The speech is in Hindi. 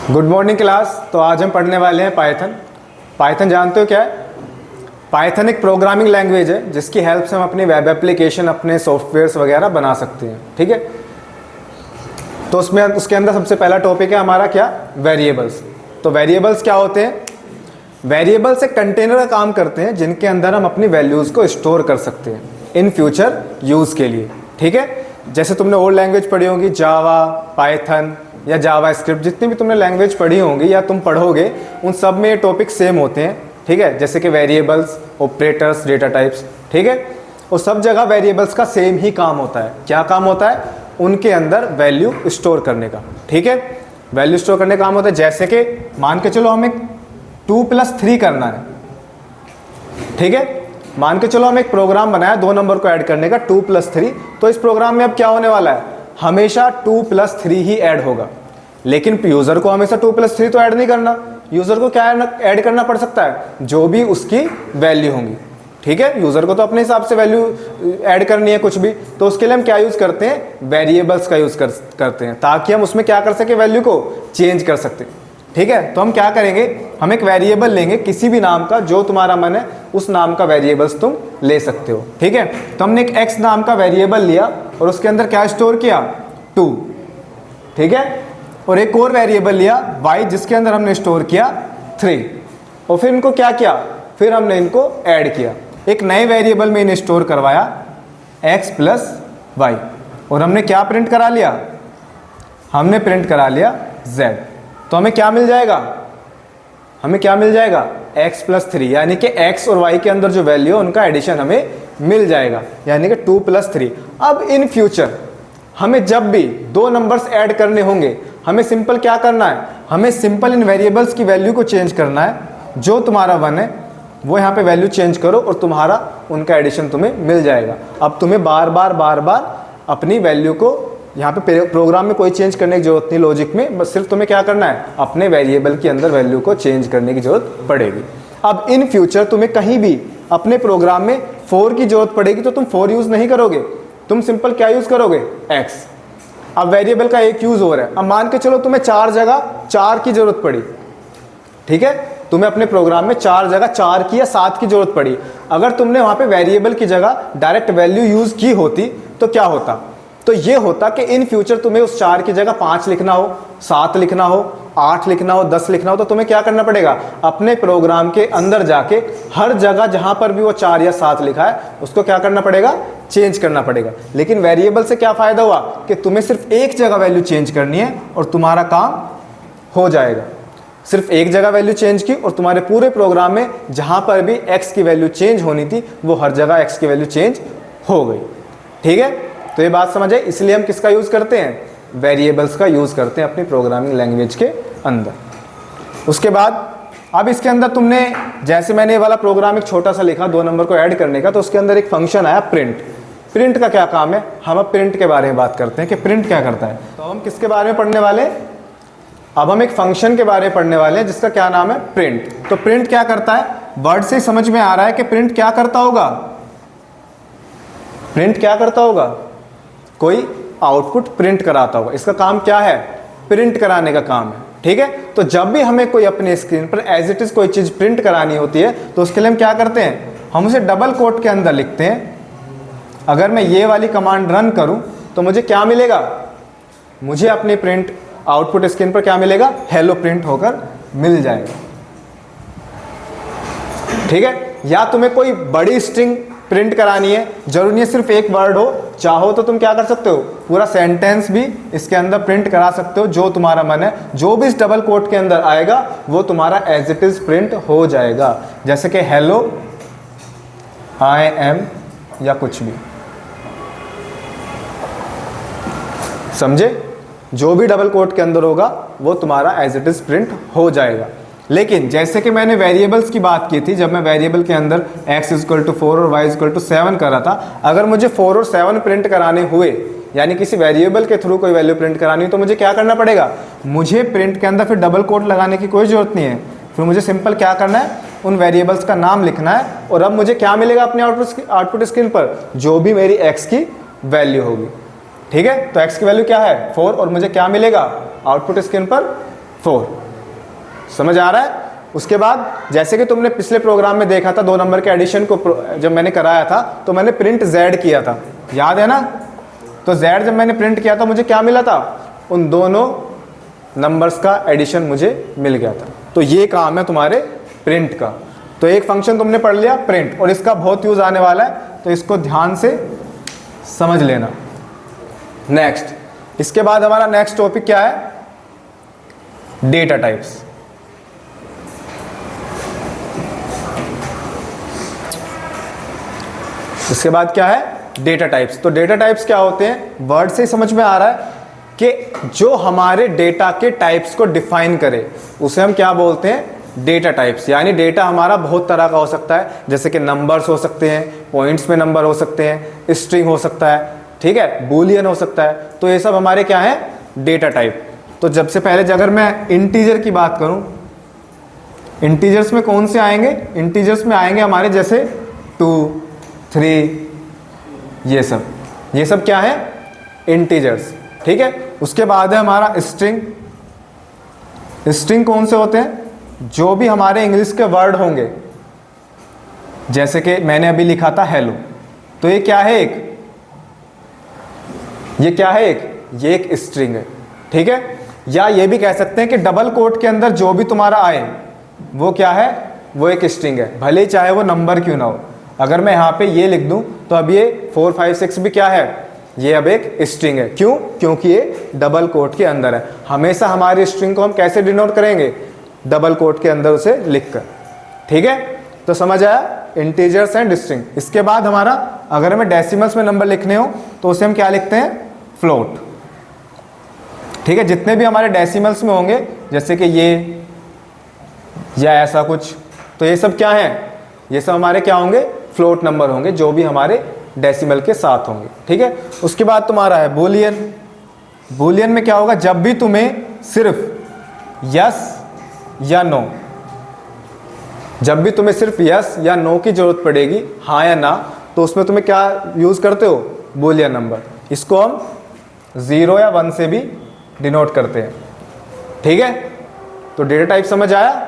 Good morning class. तो आज हम पढ़ने वाले हैं पाइथन। पाइथन जानते हो क्या है? पाइथन एक प्रोग्रामिंग लैंग्वेज है जिसकी हेल्प से हम अपनी वेब एप्लीकेशन, अपने सॉफ्टवेयर्स वगैरह बना सकते हैं। ठीक है, तो उसके अंदर सबसे पहला टॉपिक है हमारा क्या? वेरिएबल्स। तो वेरिएबल्स क्या होते हैं? वेरिएबल्स एक कंटेनर का काम करते हैं जिनके अंदर हम अपनी वैल्यूज़ को स्टोर कर सकते हैं इन फ्यूचर यूज़ के लिए। ठीक है, जैसे तुमने और लैंग्वेज पढ़ी होंगी, जावा, पाइथन या जावा स्क्रिप्ट, जितनी भी तुमने लैंग्वेज पढ़ी होंगी या तुम पढ़ोगे उन सब में ये टॉपिक सेम होते हैं। ठीक है, जैसे कि वेरिएबल्स, ऑपरेटर्स, डेटा टाइप्स। ठीक है, और सब जगह वेरिएबल्स का सेम ही काम होता है। क्या काम होता है? उनके अंदर वैल्यू स्टोर करने का। ठीक है, वैल्यू स्टोर करने का काम होता है। जैसे कि मान के चलो हमें 2+3 करना है। ठीक है, मान के चलो हम एक प्रोग्राम बनाया 2 नंबर को ऐड करने का, 2+3। तो इस प्रोग्राम में अब क्या होने वाला है? हमेशा 2+3 ही ऐड होगा, लेकिन यूजर को हमेशा 2+3 तो ऐड नहीं करना। यूजर को क्या ऐड करना पड़ सकता है? जो भी उसकी वैल्यू होंगी। ठीक है, यूजर को तो अपने हिसाब से वैल्यू ऐड करनी है कुछ भी, तो उसके लिए हम क्या यूज करते हैं? वेरिएबल्स का यूज करते हैं, ताकि हम उसमें क्या कर सके? वैल्यू को चेंज कर सकते हैं। ठीक है, तो हम क्या करेंगे? हम एक वेरिएबल लेंगे किसी भी नाम का, जो तुम्हारा मन है उस नाम का वेरिएबल्स तुम ले सकते हो। ठीक है, तो हमने एक x नाम का वेरिएबल लिया और उसके अंदर क्या स्टोर किया? 2। ठीक है, और एक और वेरिएबल लिया y, जिसके अंदर हमने स्टोर किया 3। और फिर इनको क्या किया? फिर हमने इनको ऐड किया, एक नए वेरिएबल में इन्हें स्टोर करवाया x + y। और हमने क्या प्रिंट करा लिया? हमने प्रिंट करा लिया z। तो हमें क्या मिल जाएगा? हमें क्या मिल जाएगा? x + 3, यानी कि x और y के अंदर जो वैल्यू है उनका एडिशन हमें मिल जाएगा, यानी कि 2+3। अब इन फ्यूचर हमें जब भी 2 नंबर्स ऐड करने होंगे, हमें सिंपल क्या करना है? हमें सिंपल इन वेरिएबल्स की वैल्यू को चेंज करना है। जो तुम्हारा 1 है वो यहाँ पे वैल्यू चेंज करो और तुम्हारा उनका एडिशन तुम्हें मिल जाएगा। अब तुम्हें बार बार अपनी वैल्यू को यहाँ पे प्रोग्राम में कोई चेंज करने की जरूरत नहीं, लॉजिक में, बस सिर्फ तुम्हें क्या करना है? अपने वेरिएबल के अंदर वैल्यू को चेंज करने की जरूरत पड़ेगी। अब इन फ्यूचर तुम्हें कहीं भी अपने प्रोग्राम में 4 की जरूरत पड़ेगी तो तुम 4 यूज नहीं करोगे, तुम सिंपल क्या यूज करोगे? x। अब वेरिएबल का एक यूज हो रहा है। अब मान के चलो तुम्हें 4 जगह 4 की जरूरत पड़ी। ठीक है, तुम्हें अपने प्रोग्राम में 4 जगह 4 की या 7 की जरूरत पड़ी। अगर तुमने वहां पे वेरिएबल की जगह डायरेक्ट वैल्यू यूज की होती तो क्या होता? तो ये होता कि इन फ्यूचर तुम्हें उस 4 की जगह 5 लिखना हो, 7 लिखना हो, 8 लिखना हो, 10 लिखना हो, तो तुम्हें क्या करना पड़ेगा? अपने प्रोग्राम के अंदर जाके हर जगह जहां पर भी वो 4 या 7 लिखा है उसको क्या करना पड़ेगा? चेंज करना पड़ेगा। लेकिन वेरिएबल से क्या फायदा हुआ कि तुम्हें सिर्फ एक जगह वैल्यू चेंज करनी है और तुम्हारा काम हो जाएगा। सिर्फ एक जगह वैल्यू चेंज की और तुम्हारे पूरे प्रोग्राम में जहां पर भी x की वैल्यू चेंज होनी थी वो हर जगह x की वैल्यू चेंज हो गई। ठीक है, तो ये बात समझ है? इसलिए हम किसका यूज करते हैं? वेरिएबल्स का यूज करते हैं अपनी प्रोग्रामिंग लैंग्वेज के अंदर। उसके बाद अब इसके अंदर तुमने, जैसे मैंने ये वाला प्रोग्राम एक छोटा सा लिखा 2 नंबर को ऐड करने का, तो उसके अंदर एक फंक्शन आया प्रिंट। प्रिंट का क्या काम है? हम अब प्रिंट के बारे में बात करते हैं कि प्रिंट क्या करता है। तो हम किसके बारे में पढ़ने वाले हैं? अब हम एक फंक्शन के बारे में पढ़ने वाले हैं जिसका क्या नाम है? प्रिंट। तो प्रिंट क्या करता है? वर्ड से समझ में आ रहा है कि प्रिंट क्या करता होगा? प्रिंट क्या करता होगा? कोई आउटपुट प्रिंट कराता होगा। इसका काम क्या है? प्रिंट कराने का काम है। ठीक है, तो जब भी हमें कोई अपने स्क्रीन पर एज इट इज कोई चीज प्रिंट करानी होती है तो उसके लिए हम क्या करते हैं? हम उसे डबल कोट के अंदर लिखते हैं। अगर मैं ये वाली कमांड रन करूं तो मुझे क्या मिलेगा? मुझे अपनी प्रिंट आउटपुट स्क्रीन पर क्या मिलेगा? हेलो प्रिंट होकर मिल जाएगा। ठीक है, या तुम्हें कोई बड़ी स्ट्रिंग प्रिंट करानी है, जरूरी नहीं है सिर्फ एक वर्ड हो, चाहो तो तुम क्या कर सकते हो? पूरा सेंटेंस भी इसके अंदर प्रिंट करा सकते हो, जो तुम्हारा मन है। जो भी इस डबल कोट के अंदर आएगा वो तुम्हारा एज इट इज प्रिंट हो जाएगा, जैसे कि हेलो, आई एम, या कुछ भी। समझे? जो भी डबल कोट के अंदर होगा वो तुम्हारा एज इट इज प्रिंट हो जाएगा। लेकिन जैसे कि मैंने वेरिएबल्स की बात की थी, जब मैं वेरिएबल के अंदर x = 4 और y = 7 कर रहा था, अगर मुझे 4 और 7 प्रिंट कराने हुए, यानी किसी वेरिएबल के थ्रू कोई वैल्यू प्रिंट करानी हो, तो मुझे क्या करना पड़ेगा? मुझे प्रिंट के अंदर फिर डबल कोट लगाने की कोई जरूरत नहीं है। फिर मुझे सिंपल क्या करना है? उन वेरिएबल्स का नाम लिखना है और अब मुझे क्या मिलेगा अपने आउटपुट स्क्रीन पर? जो भी मेरी x की वैल्यू होगी। ठीक है, तो x की वैल्यू क्या है? 4, और मुझे क्या मिलेगा आउटपुट स्क्रीन पर? 4। समझ आ रहा है? उसके बाद जैसे कि तुमने पिछले प्रोग्राम में देखा था 2 नंबर के एडिशन को जब मैंने कराया था तो मैंने प्रिंट Z किया था, याद है ना? तो Z जब मैंने प्रिंट किया था मुझे क्या मिला था? उन दोनों नंबर्स का एडिशन मुझे मिल गया था। तो ये काम है तुम्हारे प्रिंट का। तो एक फंक्शन तुमने पढ़ लिया प्रिंट, और इसका बहुत यूज आने वाला है, तो इसको ध्यान से समझ लेना। नेक्स्ट, इसके बाद हमारा नेक्स्ट टॉपिक क्या है? Data types. इसके बाद क्या है? Data types. तो डेटा टाइप्स क्या होते हैं? वर्ड से ही समझ में आ रहा है कि जो हमारे डेटा के टाइप्स को डिफाइन करे उसे हम क्या बोलते हैं? Data types. यानी डेटा हमारा बहुत तरह का हो सकता है, जैसे कि नंबर्स हो सकते हैं, पॉइंट्स में नंबर हो सकते हैं, स्ट्रिंग हो सकता है, ठीक है, बूलियन हो सकता है। तो ये सब हमारे क्या है? Data type. तो जब से पहले अगर मैं इंटीजर की बात करूं, इंटीजर्स में कौन से आएंगे? इंटीजर्स में आएंगे हमारे जैसे 2, 3, ये सब क्या है? इंटीजर्स, ठीक है। उसके बाद है हमारा स्ट्रिंग। स्ट्रिंग कौन से होते हैं? जो भी हमारे इंग्लिश के वर्ड होंगे, जैसे कि मैंने अभी लिखा था हेलो, तो ये क्या है? ये एक स्ट्रिंग है, ठीक है। या ये भी कह सकते हैं कि डबल कोट के अंदर जो भी तुम्हारा आए वो क्या है? वो एक स्ट्रिंग है, भले ही चाहे वो नंबर क्यों ना हो। अगर मैं यहाँ पे ये लिख दूं तो अब ये 4, 5, 6 भी क्या है? ये अब एक स्ट्रिंग है। क्यों? क्योंकि ये डबल कोट के अंदर है। हमेशा हमारी स्ट्रिंग को हम कैसे डिनोट करेंगे? डबल कोट के अंदर उसे लिखकर, ठीक है। तो समझ आया? Integers and string. इसके बाद हमारा, अगर हमें डेसिमल्स में नंबर लिखने हो तो उसे हम क्या लिखते हैं? फ्लोट, ठीक है। जितने भी हमारे डेसिमल्स में होंगे, जैसे कि ये या ऐसा कुछ, तो ये सब क्या है? ये सब हमारे क्या होंगे? फ्लोट नंबर होंगे, जो भी हमारे डेसिमल के साथ होंगे, ठीक है। उसके बाद तुम्हारा है बूलियन। बूलियन में क्या होगा? जब भी तुम्हें सिर्फ यस या नो, जब भी तुम्हें सिर्फ यस या नो की जरूरत पड़ेगी, हाँ या ना, तो उसमें तुम्हें क्या यूज करते हो? Boolean number. इसको हम 0 या 1 से भी डिनोट करते हैं, ठीक है। तो डेटा टाइप समझ आया?